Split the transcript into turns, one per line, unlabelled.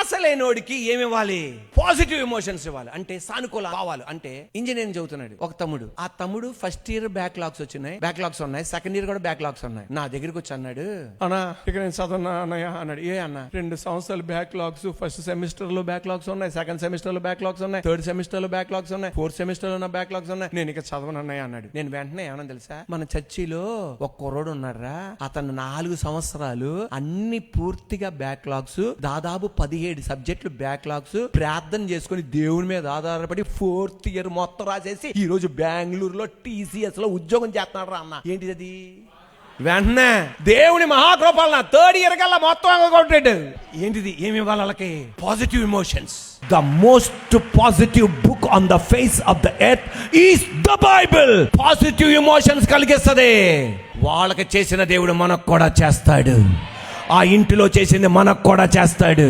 ఆశ లేనోడికి ఏమి ఇవ్వాలి? Positive emotions ఇవ్వాలి. అంటే సానుకూల భావాలు. అంటే ఇంజనీరింగ్ చదువుతున్నాడు ఒక తమ్ముడు. ఆ తమ్ముడు ఫస్ట్ ఇయర్ బ్యాక్లాగ్స్ ఉన్నాయి, సెకండ్ ఇయర్ కూడా బ్యాక్లాగ్స్ ఉన్నాయి. నా దగ్గరికి వచ్చి అన్నాడు, అన్నా ఇక నేను చదవనా అన్నయ్య అన్నాడు. ఏ అన్న? 2 సంవత్సరాలు బ్యాక్లాగ్స్, ఫస్ట్ సెమిస్టర్ లో బ్యాక్లాగ్స్ ఉన్నాయి, సెకండ్ సెమిస్టర్ లో బ్యాక్లాగ్స్ ఉన్నాయి, థర్డ్ సెమిస్టర్ లో బ్యాక్లాగ్స్ ఉన్నాయి, ఫోర్త్ సెమిస్టర్ లో బ్యాక్లాగ్స్ ఉన్నాయి, నేను ఇక చదవను అన్నయ్య అన్నాడు. నేను వెంటనే ఏమన్నా తెలుసా, మన చర్చిలో ఒక కుర్రోడు ఉన్నారా, అతను 4 సంవత్సరాలు అన్ని పూర్తిగా బ్యాక్లాగ్స్, దాదాపు 17 సబ్జెక్టులు బ్యాక్లాగ్స్, ప్రార్థన చేసుకుని దేవుని మీద ఆధారపడి 4th ఇయర్ మొత్తం రాసేసి ఈ రోజు బెంగళూరులో TCS లో ఉద్యోగం చేస్తున్నాడు రా అన్న. ఏంటిది అది? వెంటనే దేవుని మహాకృపాలన 3rd ఇయర్ కల్లా మొత్తం కొట్టాడు. ఏంటిది? ఏమి ఇవ్వాలి వాళ్ళకి? Positive emotions. The most positive book on the face of the earth is the Bible. Positive emotions కలిగిస్తుంది. వాళ్ళకి చేసిన దేవుడు మనకు కూడా చేస్తాడు. ఆ ఇంటిలో చేసింది మనకు కూడా చేస్తాడు.